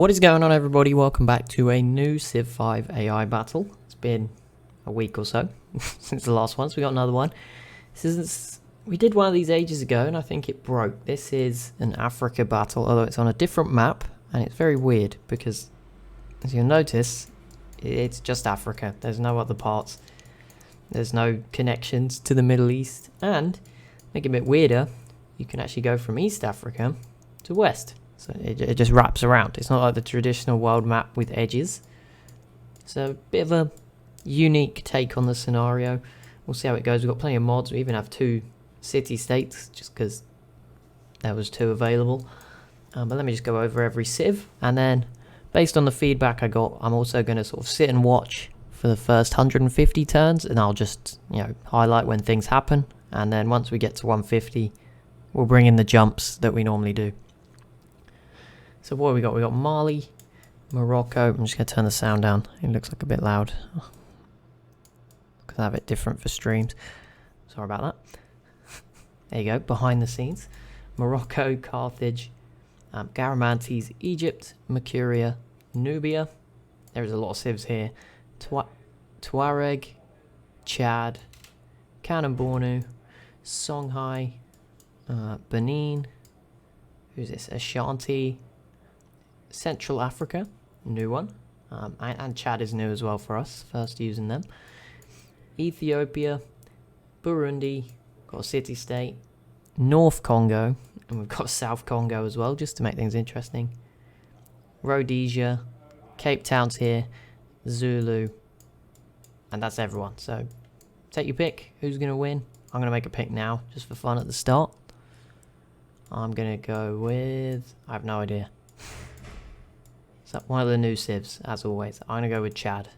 What is going on, everybody? Welcome back to a new Civ 5 AI battle. It's been a week or so since the last one, so we got another one. We did one of these ages ago and I think it broke. This is an Africa battle, although it's on a different map, and it's very weird because, as you'll notice, it's just Africa. There's no other parts. There's no connections to the Middle East, and make it a bit weirder, you can actually go from East Africa to West. So it just wraps around. It's not like the traditional world map with edges. So a bit of a unique take on the scenario. We'll see how it goes. We've got plenty of mods. We even have 2 city-states just because there was 2 available. But let me just go over every civ. And then, based on the feedback I got, I'm also going to sort of sit and watch for the first 150 turns. And I'll just, highlight when things happen. And then once we get to 150, we'll bring in the jumps that we normally do. So what have we got? We got Mali, Morocco. I'm just going to turn the sound down. It looks like a bit loud. Because I have it different for streams. Sorry about that. There you go, behind the scenes. Morocco, Carthage, Garamantes, Egypt, Mercuria, Nubia. There's a lot of civs here. Tuareg, Chad, Kanem-Bornu, Songhai, Benin. Who's this? Ashanti. Central Africa, new one, and Chad is new as well for us, first using them. Ethiopia, Burundi, got a city-state, North Congo, and we've got South Congo as well, just to make things interesting. Rhodesia, Cape Town's here, Zulu, and that's everyone. So take your pick, who's going to win. I'm going to make a pick now, just for fun at the start. I'm going to go with, I have no idea. So one of the new civs, as always. I'm going to go with Chad.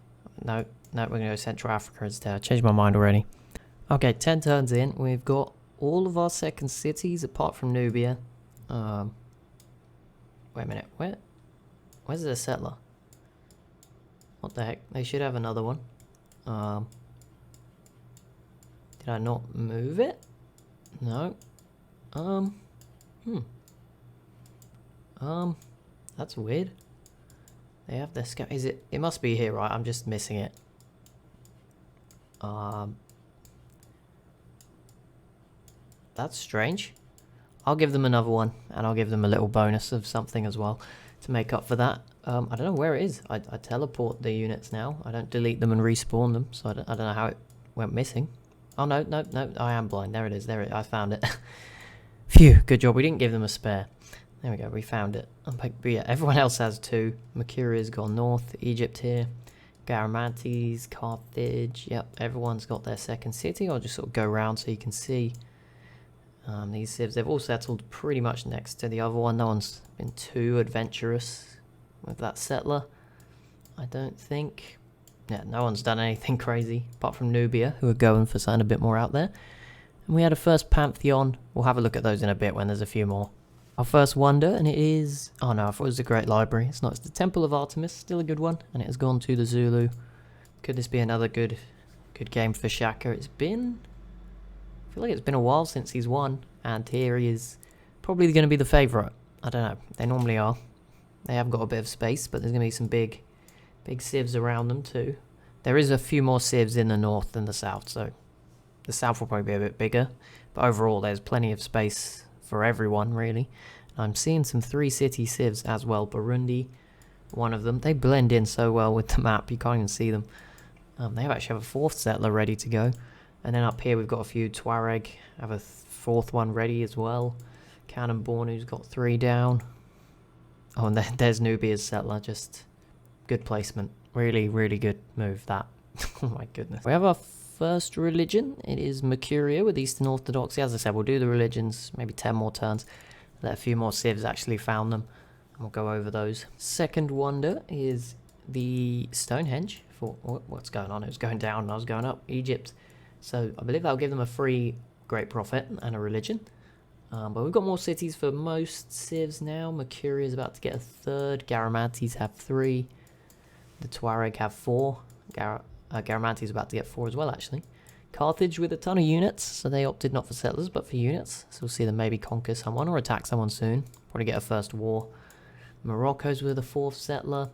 No, we're going to go Central Africa instead. I changed my mind already. Okay, 10 turns in. We've got all of our second cities, apart from Nubia. Wait a minute. Where's the settler? What the heck? They should have another one. Did I not move it? No. That's weird. They have their scout. Is it? It must be here, right? I'm just missing it. That's strange. I'll give them another one, and I'll give them a little bonus of something as well to make up for that. I don't know where it is. I teleport the units now. I don't delete them and respawn them, so I don't know how it went missing. Oh no! I am blind. There it is. I found it. Phew! Good job. We didn't give them a spare. There we go, we found it. But yeah, everyone else has 2. Mercuria's gone north, Egypt here, Garamantes, Carthage, yep, everyone's got their second city. I'll just sort of go around so you can see these civs. They've all settled pretty much next to the other one. No one's been too adventurous with that settler, I don't think. Yeah, no one's done anything crazy, apart from Nubia, who are going for something a bit more out there. And we had a first Pantheon. We'll have a look at those in a bit when there's a few more. Our first wonder, and it is... Oh no, I thought it was a great library. It's not. It's the Temple of Artemis, still a good one, and it has gone to the Zulu. Could this be another good game for Shaka? It's been... I feel like it's been a while since he's won, and here he is probably going to be the favourite. I don't know. They normally are. They have got a bit of space, but there's going to be some big civs around them too. There is a few more civs in the north than the south, so the south will probably be a bit bigger, but overall there's plenty of space for everyone, really. I'm seeing some 3-city civs as well. Burundi, one of them. They blend in so well with the map, you can't even see them. They actually have a 4th settler ready to go. And then up here we've got a few Tuareg. Have a 4th one ready as well. Kanem-Bornu's got 3 down. Oh, and there's Nubia's settler. Just good placement. Really, really good move, that. Oh my goodness. We have our first religion. It is Mercuria with Eastern Orthodoxy. As I said, we'll do the religions, maybe 10 more turns. Let a few more civs actually found them, and we'll go over those. Second wonder is the Stonehenge. For what's going on? It was going down and I was going up. Egypt. So I believe that'll give them a free Great Prophet and a religion. But we've got more cities for most civs now. Mercuria is about to get a 3rd. Garamantes have 3. The Tuareg have 4. Garamantes is about to get 4 as well, actually. Carthage with a ton of units, so they opted not for settlers, but for units. So we'll see them maybe conquer someone or attack someone soon. Probably get a first war. Morocco's with a 4th settler.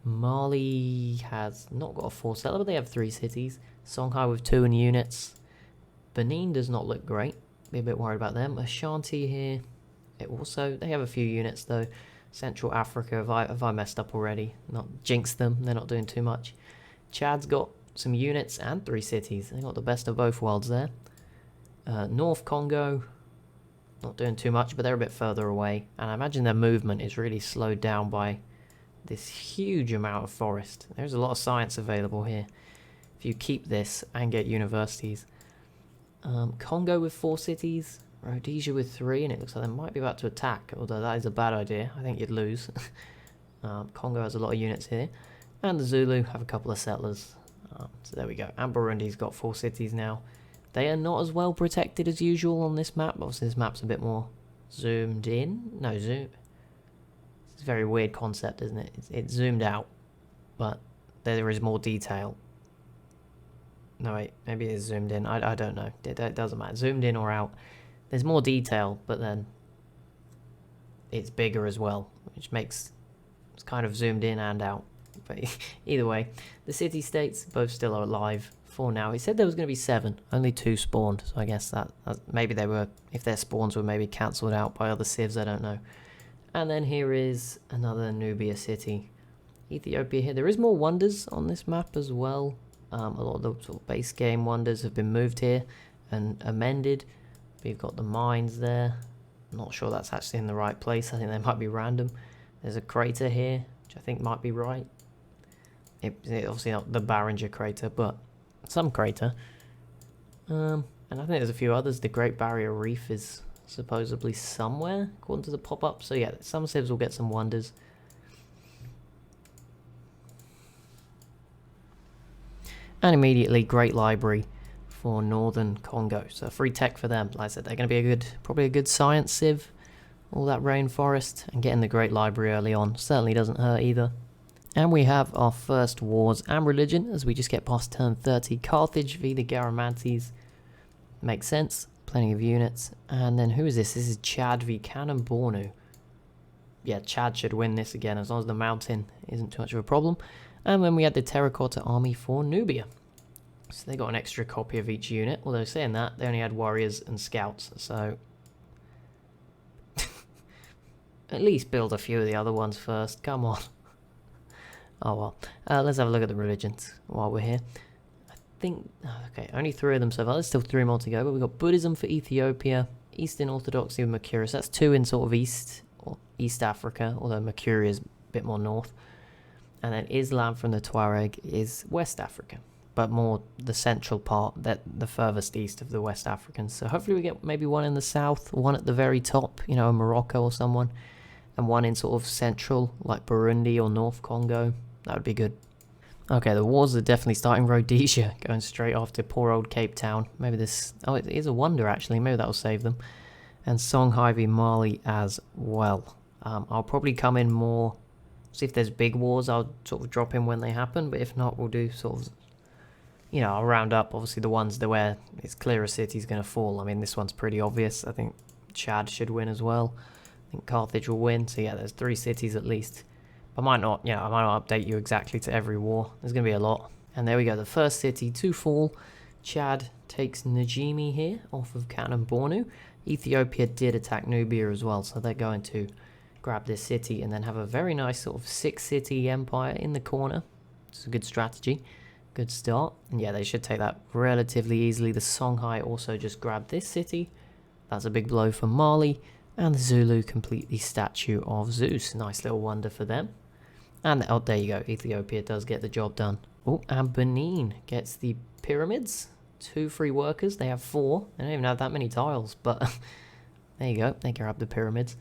Mali has not got a 4th settler, but they have 3 cities. Songhai with 2 in units. Benin does not look great. Be a bit worried about them. Ashanti here. They have a few units though. Central Africa, have I messed up already? Not jinxed them, they're not doing too much. Chad's got some units and 3 cities. They got the best of both worlds there. North Congo, not doing too much, but they're a bit further away. And I imagine their movement is really slowed down by this huge amount of forest. There's a lot of science available here. If you keep this and get universities. Congo with 4 cities. Rhodesia with 3, and it looks like they might be about to attack, although that is a bad idea. I think you'd lose. Congo has a lot of units here. And the Zulu have a couple of settlers. So there we go. And Burundi's got 4 cities now. They are not as well protected as usual on this map. Obviously this map's a bit more zoomed in. No, zoom. It's a very weird concept, isn't it? It's zoomed out, but there is more detail. No, wait, maybe it's zoomed in. I don't know. It doesn't matter. Zoomed in or out. There's more detail, but then it's bigger as well, which makes it's kind of zoomed in and out. But either way, the city-states both still are alive for now. He said there was going to be 7, only 2 spawned, so I guess that maybe they were, if their spawns were maybe cancelled out by other civs, I don't know. And then here is another Nubia city. Ethiopia here. There is more wonders on this map as well. A lot of the sort of base game wonders have been moved here and amended. We've got the mines there. I'm not sure that's actually in the right place. I think they might be random. There's a crater here, which I think might be right. Obviously not the Barringer crater, but some crater. And I think there's a few others. The Great Barrier Reef is supposedly somewhere, according to the pop-up. So yeah, some civs will get some wonders. And immediately, Great Library for Northern Congo. So free tech for them. Like I said, they're going to be probably a good science civ. All that rainforest and getting the Great Library early on certainly doesn't hurt either. And we have our first wars and religion as we just get past turn 30. Carthage v the Garamantes. Makes sense. Plenty of units. And then who is this? This is Chad v Cannon Bornu. Yeah, Chad should win this again as long as the mountain isn't too much of a problem. And then we had the Terracotta Army for Nubia. So they got an extra copy of each unit. Although saying that, they only had warriors and scouts. So at least build a few of the other ones first. Come on. Oh well. Let's have a look at the religions while we're here. I think... Okay, only 3 of them so far. There's still 3 more to go. But we've got Buddhism for Ethiopia. Eastern Orthodoxy with Makuri. So that's 2 in sort of East Africa. Although Makuri is a bit more north. And then Islam from the Tuareg is West Africa. But more the central part, the furthest east of the West Africans. So hopefully we get maybe one in the south, one at the very top, you know, Morocco or someone, and one in sort of central, like Burundi or North Congo. That would be good. Okay, the wars are definitely starting. Rhodesia going straight after poor old Cape Town. Maybe this... Oh, it is a wonder, actually. Maybe that will save them. And Songhai v Mali as well. I'll probably come in more... See if there's big wars, I'll sort of drop in when they happen. But if not, we'll do sort of... You know, I'll round up, obviously, the ones that where it's clear a city's going to fall. I mean, this one's pretty obvious. I think Chad should win as well. I think Carthage will win. So, yeah, there's 3 cities at least. I might not, I might not update you exactly to every war. There's going to be a lot. And there we go, the first city to fall. Chad takes Najimi here off of Cannon Bornu. Ethiopia did attack Nubia as well, so they're going to grab this city and then have a very nice sort of 6-city empire in the corner. It's a good strategy. Good start. And yeah, they should take that relatively easily. The Songhai also just grabbed this city. That's a big blow for Mali. And the Zulu complete the statue of Zeus. Nice little wonder for them. And oh, there you go. Ethiopia does get the job done. Oh, and Benin gets the pyramids. 2 free workers. They have 4. They don't even have that many tiles. But there you go. They grab the pyramids.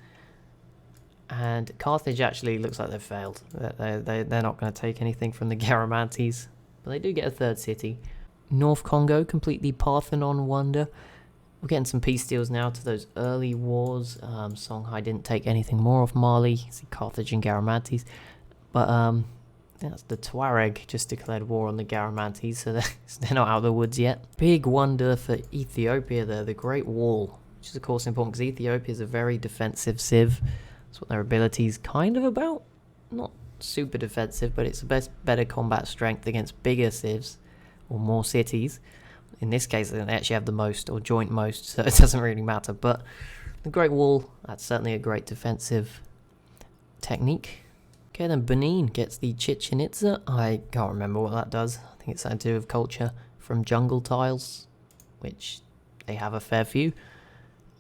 And Carthage actually looks like they've failed. They're not going to take anything from the Garamantes. But they do get a 3rd city. North Congo, complete the Parthenon wonder. We're getting some peace deals now to those early wars. Songhai didn't take anything more off Mali. See Carthage and Garamantes. But that's the Tuareg just declared war on the Garamantes. So they're not out of the woods yet. Big wonder for Ethiopia there. The Great Wall. Which is of course important because Ethiopia is a very defensive civ. That's That's what their ability's kind of about. Not super defensive, but it's better combat strength against bigger civs or more cities. In this case, they actually have the most, or joint most, so it doesn't really matter. But the Great Wall, that's certainly a great defensive technique. Okay, then Benin gets the Chichen Itza. I can't remember what that does. I think it's something to do with culture from jungle tiles, which they have a fair few.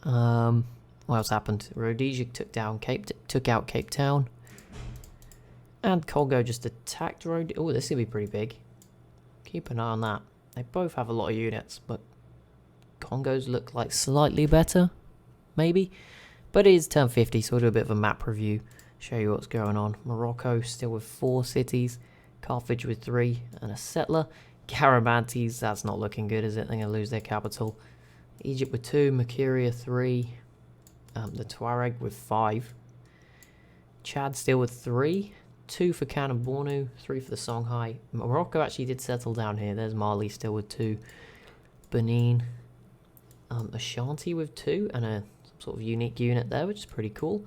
What else happened? Rhodesia took out Cape Town. And Congo just attacked Rhodesia. Oh, this could be pretty big. Keep an eye on that. They both have a lot of units, but Congo's look like slightly better, maybe. But it is turn 50, so we'll do a bit of a map review, show you what's going on. Morocco still with 4 cities, Carthage with 3, and a settler. Garamantes, that's not looking good, is it? They're going to lose their capital. Egypt with 2, Mercuria 3, the Tuareg with 5. Chad still with 3. 2 for Kanem-Bornu, 3 for the Songhai. Morocco actually did settle down here. There's Mali still with 2. Benin. Ashanti with 2 and a sort of unique unit there, which is pretty cool.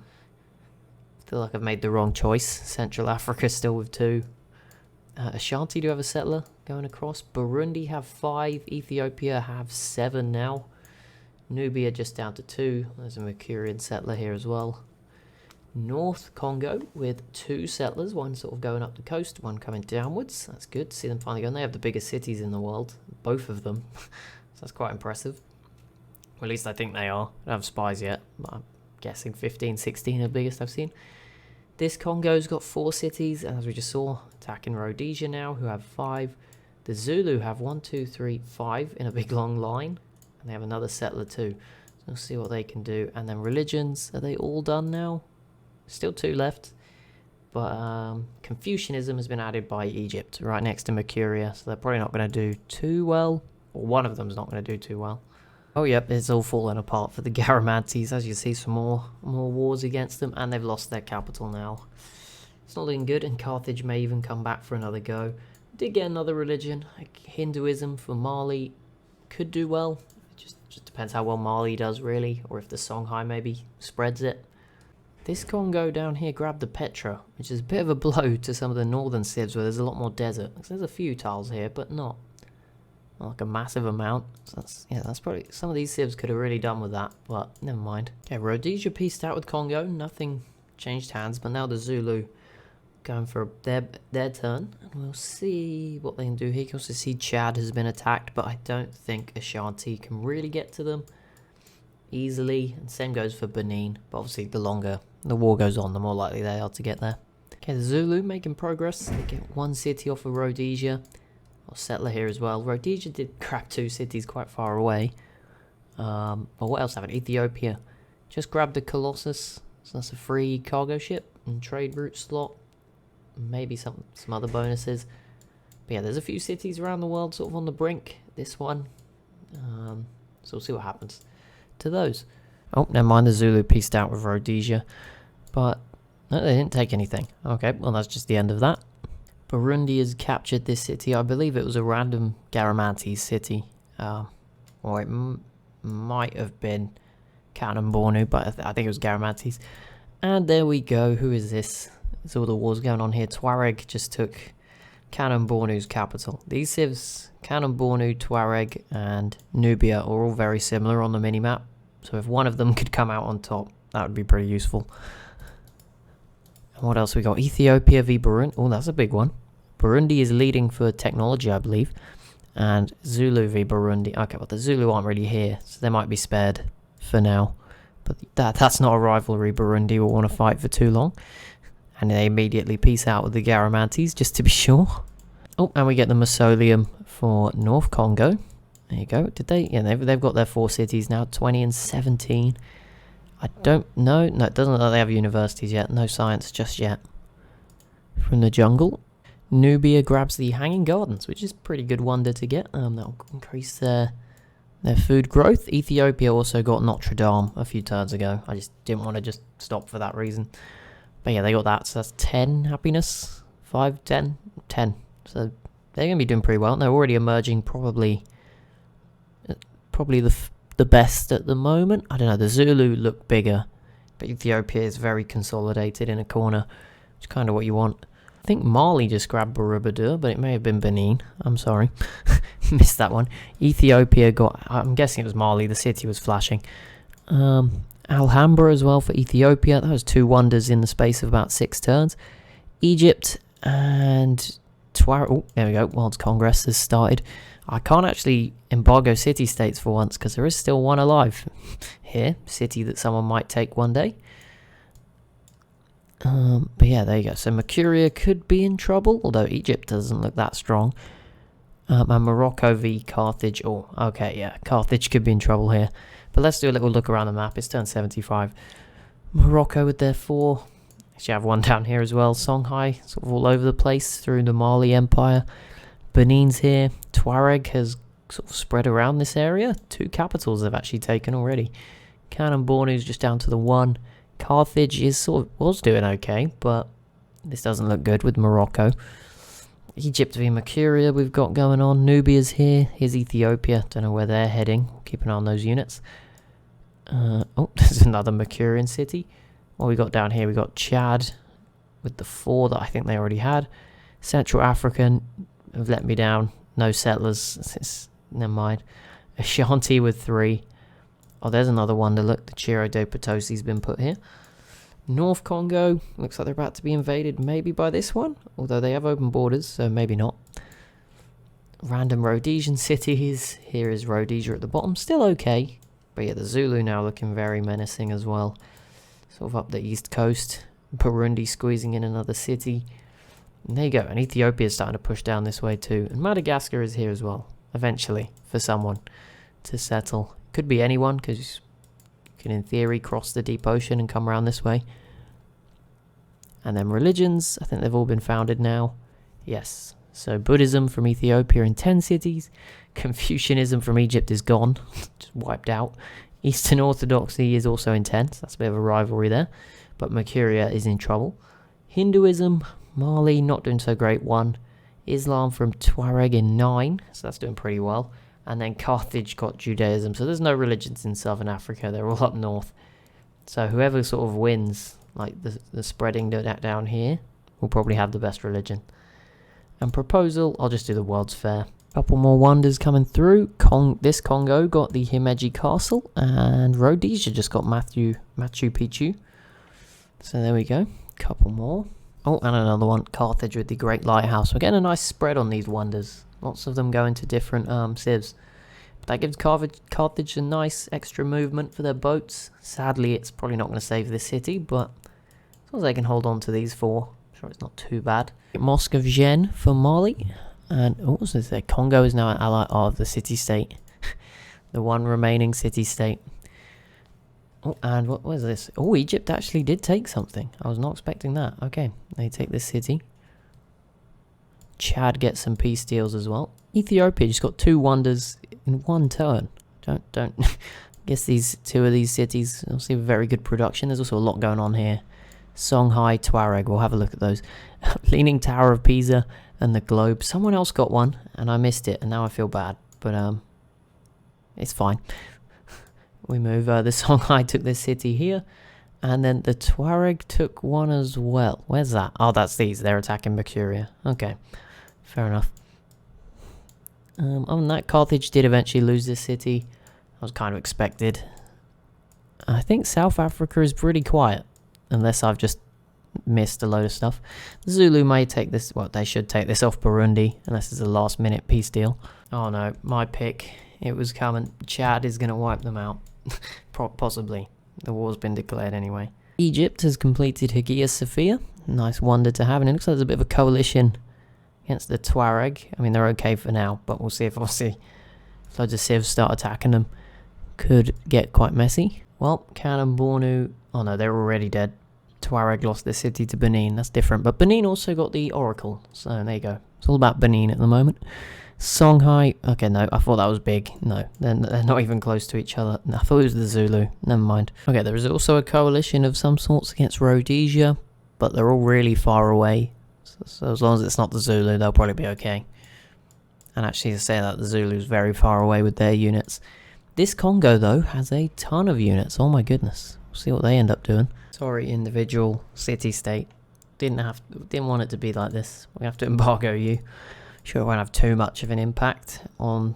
Feel like I've made the wrong choice. Central Africa still with 2. Ashanti do have a settler going across. Burundi have 5. Ethiopia have 7 now. Nubia just down to 2. There's a Mercurian settler here as well. North Congo with 2 settlers, one sort of going up the coast, one coming downwards. That's good to see them finally going. They have the biggest cities in the world, both of them. So that's quite impressive. Well, at least I think they are. I don't have spies yet, but I'm guessing 15, 16 are the biggest I've seen. This Congo's got 4 cities, and as we just saw, attacking Rhodesia now, who have 5. The Zulu have 1, 2, 3, 5 in a big long line, and they have another settler too. So we'll see what they can do. And then religions, are they all done now? Still 2 left, but Confucianism has been added by Egypt right next to Mercuria, so they're probably not going to do too well, or one of them's not going to do too well. Oh yep, it's all falling apart for the Garamantes. As you see, some more wars against them, and they've lost their capital now. It's not looking good, and Carthage may even come back for another go. Did get another religion, like Hinduism for Mali, could do well. It just depends how well Mali does really, or if the Songhai maybe spreads it. This Congo down here grabbed the Petra, which is a bit of a blow to some of the northern civs where there's a lot more desert. There's a few tiles here, but not like a massive amount. So that's probably, some of these civs could have really done with that, but never mind. Okay, Rhodesia pieced out with Congo. Nothing changed hands, but now the Zulu going for their turn. And we'll see what they can do here. You can also see Chad has been attacked, but I don't think Ashanti can really get to them easily, and same goes for Benin, but obviously the longer the war goes on, the more likely they are to get there. Okay, the Zulu making progress. They get 1 city off of Rhodesia. Or settler here as well. Rhodesia did grab 2 cities quite far away. But what else happened? Ethiopia just grabbed the Colossus, so that's a free cargo ship and trade route slot. Maybe some other bonuses. But yeah, there's a few cities around the world sort of on the brink. This one. So we'll see what happens to those. Oh, never mind, the Zulu pieced out with Rhodesia, but no, they didn't take anything. Okay, well that's just the end of that. Burundi has captured this city. I believe it was a random Garamantes city, or it might have been Kanem-Bornu, but I think it was Garamantes. And there we go. Who is this? There's all the wars going on here. Tuareg just took Kanem-Bornu's capital. These civs, Kanem-Bornu, Tuareg, and Nubia, are all very similar on the minimap. So if one of them could come out on top, that would be pretty useful. And what else we got? Ethiopia v Burundi. Oh, that's a big one. Burundi is leading for technology, I believe. And Zulu v Burundi. Okay, well, the Zulu aren't really here, so they might be spared for now. But that's not a rivalry Burundi will want to fight for too long. And they immediately peace out with the Garamantes, just to be sure. Oh, and we get the mausoleum for North Congo. There you go. Did they? Yeah, they've got their 4 cities now, 20 and 17. I don't know. No, it doesn't look like they have universities yet. No science just yet. From the jungle. Nubia grabs the Hanging Gardens, which is a pretty good wonder to get. That'll increase their food growth. Ethiopia also got Notre Dame a few turns ago. I just didn't want to just stop for that reason. But yeah, they got that. So that's 10 happiness. 5, 10, 10. So they're going to be doing pretty well. They're already emerging probably the best at the moment. I don't know. The Zulu look bigger But Ethiopia is very consolidated in a corner, which is kind of what you want. I think Mali just grabbed Borobudur, but it may have been Benin. I'm sorry. Missed that one. Ethiopia got... I'm guessing it was Mali. The city was flashing. Alhambra as well for Ethiopia. That was 2 wonders in the space of about 6 turns. Egypt and... Oh, there we go. World's Congress has started. I can't actually embargo city-states for once, because there is still one alive here. City that someone might take one day. But yeah, there you go. So Mercuria could be in trouble, although Egypt doesn't look that strong. And Morocco v Carthage. Oh, okay, yeah. Carthage could be in trouble here. But let's do a little look around the map. It's turn 75. Morocco with their 4. Actually, I have one down here as well. Songhai, sort of all over the place through the Mali Empire. Benin's here. Tuareg has sort of spread around this area. 2 capitals they've actually taken already. Kanem Bornu's just down to the 1. Carthage was doing okay, but this doesn't look good with Morocco. Egypt v Mercuria we've got going on. Nubia's here. Here's Ethiopia. Don't know where they're heading. Keep an eye on those units. Oh, there's another Mercurian city. What we got down here? We got Chad with the 4 that I think they already had. Central African have let me down. No settlers. Never mind. Ashanti with 3. Oh, there's another wonder. Look, the Chiro de Potosi's been put here. North Congo. Looks like they're about to be invaded maybe by this one. Although they have open borders, so maybe not. Random Rhodesian cities. Here is Rhodesia at the bottom. Still okay. But yeah, the Zulu now looking very menacing as well. Sort of up the east coast. Burundi squeezing in another city. And there you go. And Ethiopia is starting to push down this way too. And Madagascar is here as well. Eventually. For someone to settle. Could be anyone, because you can in theory cross the deep ocean and come around this way. And then religions. I think they've all been founded now. Yes. So Buddhism from Ethiopia in 10 cities. Confucianism from Egypt is gone. Just wiped out. Eastern Orthodoxy is also in 10. So that's a bit of a rivalry there. But Mercuria is in trouble. Hinduism, Mali, not doing so great, 1. Islam from Tuareg in 9. So that's doing pretty well. And then Carthage got Judaism. So there's no religions in southern Africa. They're all up north. So whoever sort of wins, like the spreading down here, will probably have the best religion. And proposal, I'll just do the World's Fair. Couple more wonders coming through. This Congo got the Himeji Castle. And Rhodesia just got Machu Picchu. So there we go. Couple more. Oh, and another one. Carthage with the Great Lighthouse. We're getting a nice spread on these wonders. Lots of them go into different civs. But that gives Carthage a nice extra movement for their boats. Sadly, it's probably not going to save this city, but as long as they can hold on to these 4, I'm sure it's not too bad. Mosque of Jen for Mali. And what was this there? Congo is now an ally of the city-state. The one remaining city-state. Oh, and what was this? Oh, Egypt actually did take something. I was not expecting that. Okay, they take this city. Chad gets some peace deals as well. Ethiopia just got 2 wonders in 1 turn. Don't guess these 2 of these cities will see very good production. There's also a lot going on here. Songhai, Tuareg. We'll have a look at those. Leaning Tower of Pisa and the Globe. Someone else got one and I missed it, and now I feel bad. But it's fine. We move. The Songhai took this city here. And then the Tuareg took one as well. Where's that? Oh, that's these. They're attacking Mercuria. Okay. Fair enough. Other than that, Carthage did eventually lose this city. That was kind of expected. I think South Africa is pretty quiet. Unless I've just missed a load of stuff. Zulu may take this. Well, they should take this off Burundi. Unless it's a last minute peace deal. Oh no, my pick. It was coming. Chad is going to wipe them out. Possibly. The war's been declared anyway. Egypt has completed Hagia Sophia. Nice wonder to have. And it looks like there's a bit of a coalition against the Tuareg. I mean, they're okay for now, but we'll see if loads of civs start attacking them. Could get quite messy. Well, Kanem Bornu. Oh no, they're already dead. Tuareg lost their city to Benin. That's different. But Benin also got the Oracle. So there you go. It's all about Benin at the moment. Songhai. Okay, no, I thought that was big. No, they're not even close to each other. No, I thought it was the Zulu. Never mind. Okay, there is also a coalition of some sorts against Rhodesia, but they're all really far away. So as long as it's not the Zulu, they'll probably be okay. And actually, to say that, the Zulu's very far away with their units. This Congo, though, has a ton of units. Oh my goodness. see what they end up doing. Sorry, individual city-state. Didn't want it to be like this. We have to embargo you. Sure, it won't have too much of an impact on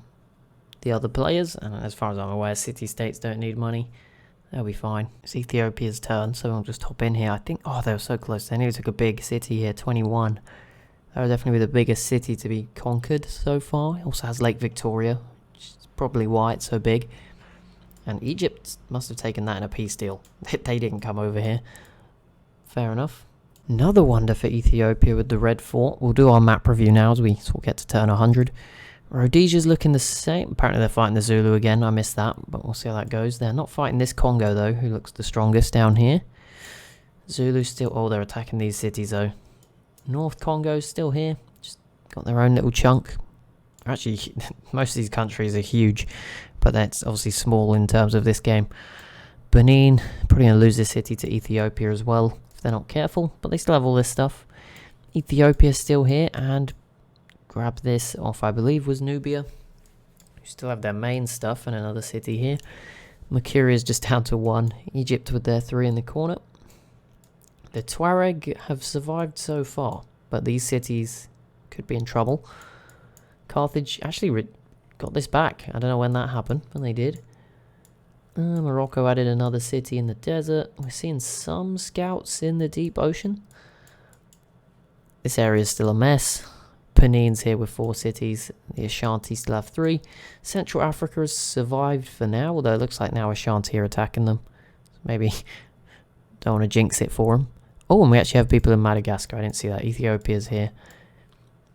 the other players. And as far as I'm aware, city-states don't need money. They'll be fine. It's Ethiopia's turn, so I'll just hop in here. I think, oh, they were so close. They nearly took a big city here, 21. That would definitely be the biggest city to be conquered so far. It also has Lake Victoria, which is probably why it's so big. And Egypt must have taken that in a peace deal. They didn't come over here. Fair enough. Another wonder for Ethiopia with the Red Fort. We'll do our map review now as we sort of get to turn 100. Rhodesia's looking the same. Apparently they're fighting the Zulu again. I missed that, but we'll see how that goes. They're not fighting this Congo, though, who looks the strongest down here. Zulu still... Oh, they're attacking these cities, though. North Congo's still here. Just got their own little chunk. Actually, most of these countries are huge, but that's obviously small in terms of this game. Benin, probably going to lose this city to Ethiopia as well, if they're not careful, but they still have all this stuff. Ethiopia's still here, and grab this off, I believe, was Nubia. We still have their main stuff and another city here. Makuria's just down to 1. Egypt with their 3 in the corner. The Tuareg have survived so far, but these cities could be in trouble. Carthage actually got this back. I don't know when that happened, but they did. Morocco added another city in the desert. We're seeing some scouts in the deep ocean. This area is still a mess. Benin's here with 4 cities. The Ashanti still have 3. Central Africa has survived for now, although it looks like now Ashanti are attacking them. Maybe don't want to jinx it for them. Oh, and we actually have people in Madagascar. I didn't see that. Ethiopia's here.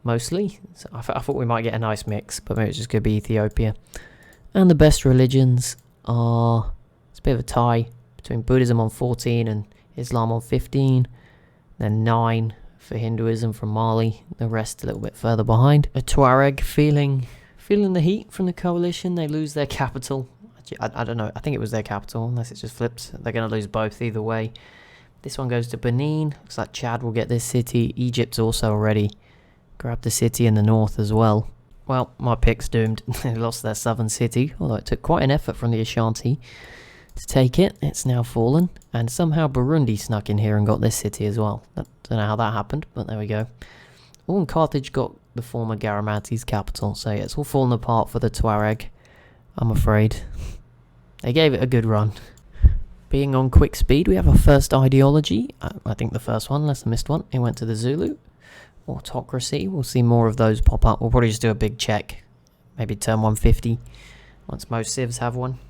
Mostly. So I thought we might get a nice mix, but maybe it's just going to be Ethiopia. And the best religions are... It's a bit of a tie between Buddhism on 14 and Islam on 15. Then 9 for Hinduism from Mali. The rest a little bit further behind. A Tuareg feeling the heat from the coalition. They lose their capital. Actually, I don't know. I think it was their capital, unless it just flipped. They're going to lose both either way. This one goes to Benin. Looks like Chad will get this city. Egypt's also already grabbed the city in the north as well. Well, my pick's doomed. They lost their southern city, although it took quite an effort from the Ashanti to take it. It's now fallen, and somehow Burundi snuck in here and got this city as well. I don't know how that happened, but there we go. Oh, and Carthage got the former Garamanti's capital, so yeah, it's all fallen apart for the Tuareg, I'm afraid. They gave it a good run. Being on quick speed, we have our first ideology. I think the first one, unless I missed one. It went to the Zulu. Autocracy. We'll see more of those pop up. We'll probably just do a big check. Maybe turn 150. Once most civs have one.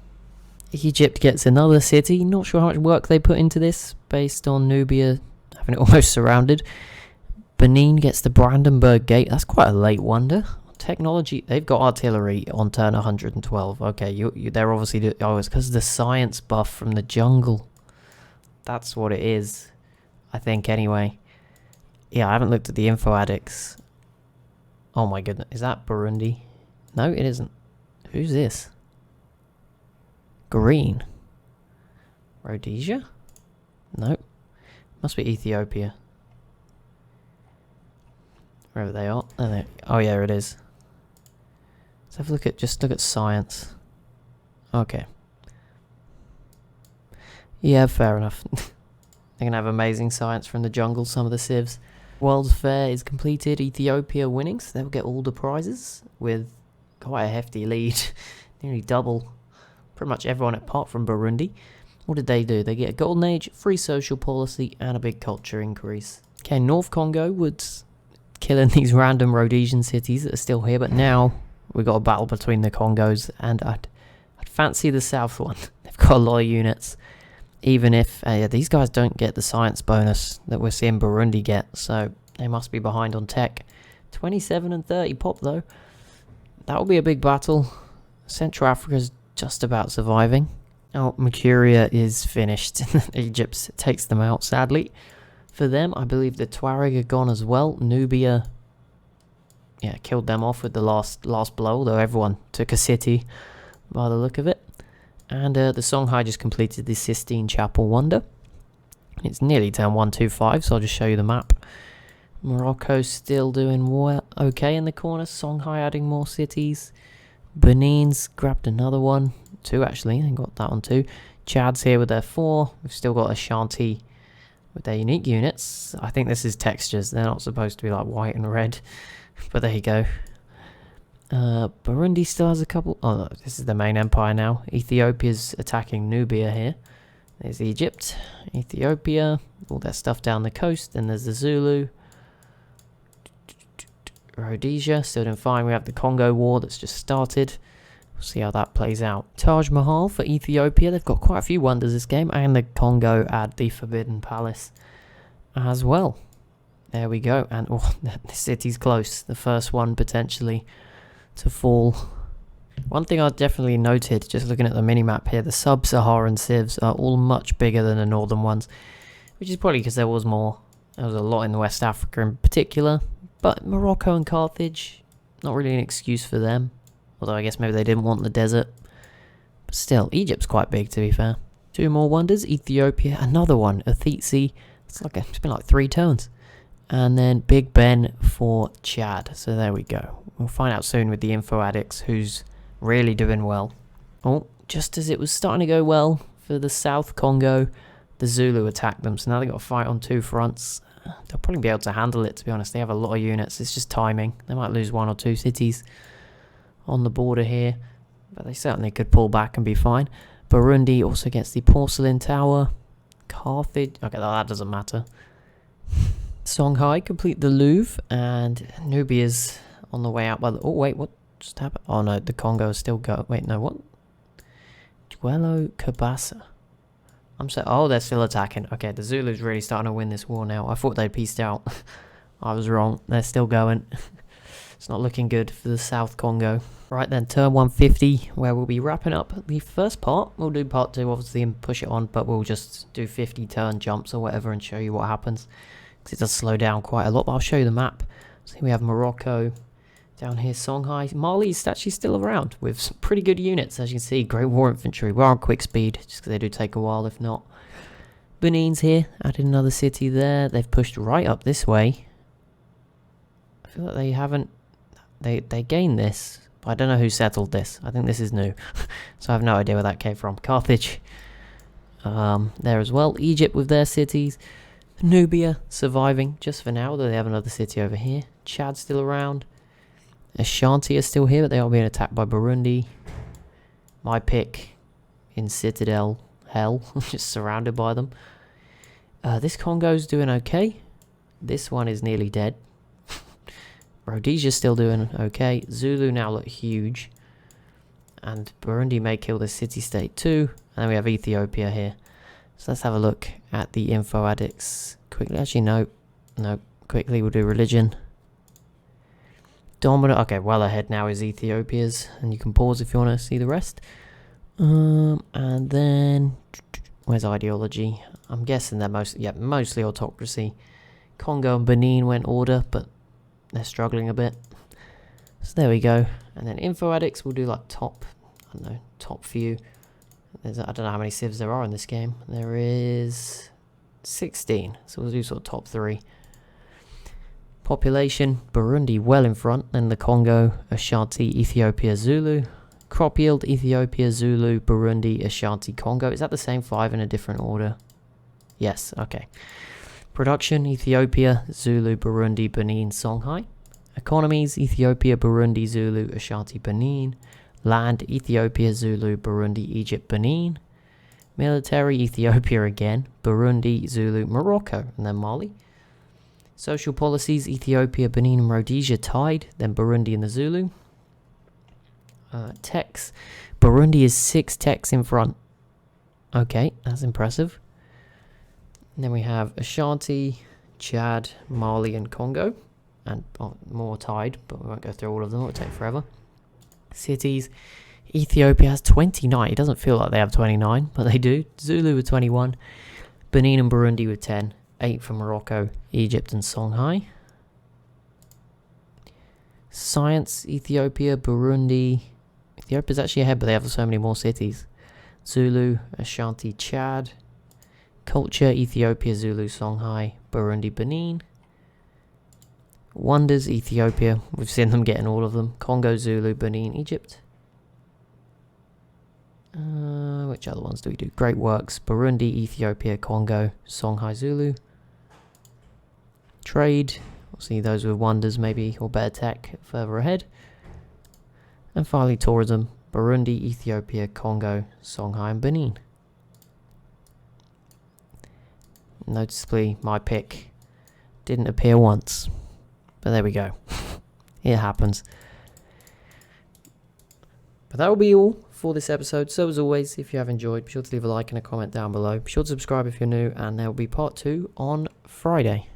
Egypt gets another city. Not sure how much work they put into this. Based on Nubia having it almost surrounded. Benin gets the Brandenburg Gate. That's quite a late wonder. Technology, they've got artillery on turn 112. Okay, they're obviously oh, it's because of the science buff from the jungle. That's what it is, I think. Anyway, yeah, I haven't looked at the info addicts. Oh my goodness, is that Burundi? No, it isn't. Who's this? Green. Rhodesia? Nope. Must be Ethiopia. Wherever they are. Oh yeah, it is. Let's have a look at, just look at science. Okay. Yeah, fair enough. They're going to have amazing science from the jungle, some of the civs. World's Fair is completed. Ethiopia winning, so they'll get all the prizes with quite a hefty lead. Nearly double pretty much everyone apart from Burundi. What did they do? They get a golden age, free social policy, and a big culture increase. Okay, North Congo would killing these random Rhodesian cities that are still here, but now we've got a battle between the Congos, and I'd fancy the south one. They've got a lot of units, even if these guys don't get the science bonus that we're seeing Burundi get, so they must be behind on tech. 27 and 30 pop though. That will be a big battle. Central Africa's just about surviving. Oh, Mercuria is finished. Egypt takes them out, sadly. For them, I believe the Tuareg are gone as well. Nubia, yeah, killed them off with the last blow, though everyone took a city by the look of it. And the Songhai just completed the Sistine Chapel Wonder. It's nearly turn 125, so I'll just show you the map. Morocco's still doing well, okay in the corner. Songhai adding more cities. Benin's grabbed another one. 2 actually, they got that one too. Chad's here with their 4. We've still got Ashanti with their unique units. I think this is textures. They're not supposed to be like white and red. But there you go. Burundi still has a couple. Oh, no, this is the main empire now. Ethiopia's attacking Nubia here. There's Egypt. Ethiopia. All that stuff down the coast. Then there's the Zulu. Rhodesia still doing fine. We have the Congo War that's just started. We'll see how that plays out. Taj Mahal for Ethiopia. They've got quite a few wonders this game. And the Congo add the Forbidden Palace as well. There we go. And oh, the city's close. The first one potentially to fall. One thing I definitely noted, just looking at the mini-map here, the sub-Saharan civs are all much bigger than the northern ones. Which is probably because there was more. There was a lot in West Africa in particular. But Morocco and Carthage, not really an excuse for them. Although I guess maybe they didn't want the desert. But still, Egypt's quite big to be fair. 2 more wonders. Ethiopia, another one. Ethitsi. It's been like 3 turns. And then Big Ben for Chad. So there we go. We'll find out soon with the info addicts who's really doing well. Oh, just as it was starting to go well for the South Congo, the Zulu attacked them. So now they've got to fight on 2 fronts. They'll probably be able to handle it, to be honest. They have a lot of units. It's just timing. They might lose 1 or 2 cities on the border here. But they certainly could pull back and be fine. Burundi also gets the Porcelain Tower. Carthage. Okay, that doesn't matter. Songhai complete the Louvre. And Nubia's on the way out by the... Oh, wait, what just happened? Oh, no, the Congo is still going... Wait, no, what? Duelo Kabasa. Oh, they're still attacking. Okay, the Zulu's really starting to win this war now. I thought they'd pieced out. I was wrong. They're still going. It's not looking good for the South Congo. Right then, turn 150, where we'll be wrapping up the first part. We'll do part 2, obviously, and push it on, but we'll just do 50 turn jumps or whatever and show you what happens. Because it does slow down quite a lot, but I'll show you the map. So here we have Morocco. Down here, Songhai. Mali's actually still around with some pretty good units, as you can see. Great War Infantry. We're on quick speed, just because they do take a while, if not. Benin's here. Added another city there. They've pushed right up this way. I feel like they haven't... They gained this, but I don't know who settled this. I think this is new. So I have no idea where that came from. Carthage. There as well. Egypt with their cities. Nubia surviving, just for now, though they have another city over here. Chad still around. Ashanti are still here, but they are being attacked by Burundi. My pick in Citadel Hell, just surrounded by them. This Congo's doing okay. This one is nearly dead. Rhodesia's still doing okay. Zulu now look huge. And Burundi may kill this city-state too. And then we have Ethiopia here. So let's have a look at the info addicts quickly. Actually, no. Quickly, we'll do religion. Dominant. Okay, well ahead now is Ethiopia's, and you can pause if you want to see the rest. And then where's ideology? I'm guessing they're mostly autocracy. Congo and Benin went order, but they're struggling a bit. So there we go. And then info addicts, we'll do like top few. I don't know how many civs there are in this game. There is 16, so we'll do sort of top 3. Population, Burundi well in front, then the Congo, Ashanti, Ethiopia, Zulu. Crop yield, Ethiopia, Zulu, Burundi, Ashanti, Congo. Is that the same 5 in a different order? Yes, okay. Production, Ethiopia, Zulu, Burundi, Benin, Songhai. Economies, Ethiopia, Burundi, Zulu, Ashanti, Benin. Land, Ethiopia, Zulu, Burundi, Egypt, Benin. Military, Ethiopia again, Burundi, Zulu, Morocco, and then Mali. Social policies, Ethiopia, Benin, and Rhodesia tied, then Burundi and the Zulu. Techs, Burundi is 6 techs in front. Okay, that's impressive. And then we have Ashanti, Chad, Mali, and Congo. And more tied, but we won't go through all of them, it will take forever. Cities, Ethiopia has 29. It doesn't feel like they have 29, but they do. Zulu with 21. Benin and Burundi with 10. 8 for Morocco, Egypt, and Songhai. Science, Ethiopia, Burundi. Ethiopia's actually ahead, but they have so many more cities. Zulu, Ashanti, Chad. Culture, Ethiopia, Zulu, Songhai, Burundi, Benin. Wonders, Ethiopia. We've seen them getting all of them. Congo, Zulu, Benin, Egypt. which other ones do we do? Great works, Burundi, Ethiopia, Congo, Songhai Zulu. Trade, we'll see those with wonders maybe, or better tech further ahead. And finally tourism, Burundi, Ethiopia, Congo, Songhai and Benin. Noticeably, my pick didn't appear once. But there we go. It happens. But that will be all for this episode. So as always, if you have enjoyed, be sure to leave a like and a comment down below. Be sure to subscribe if you're new, and there will be part 2 on Friday.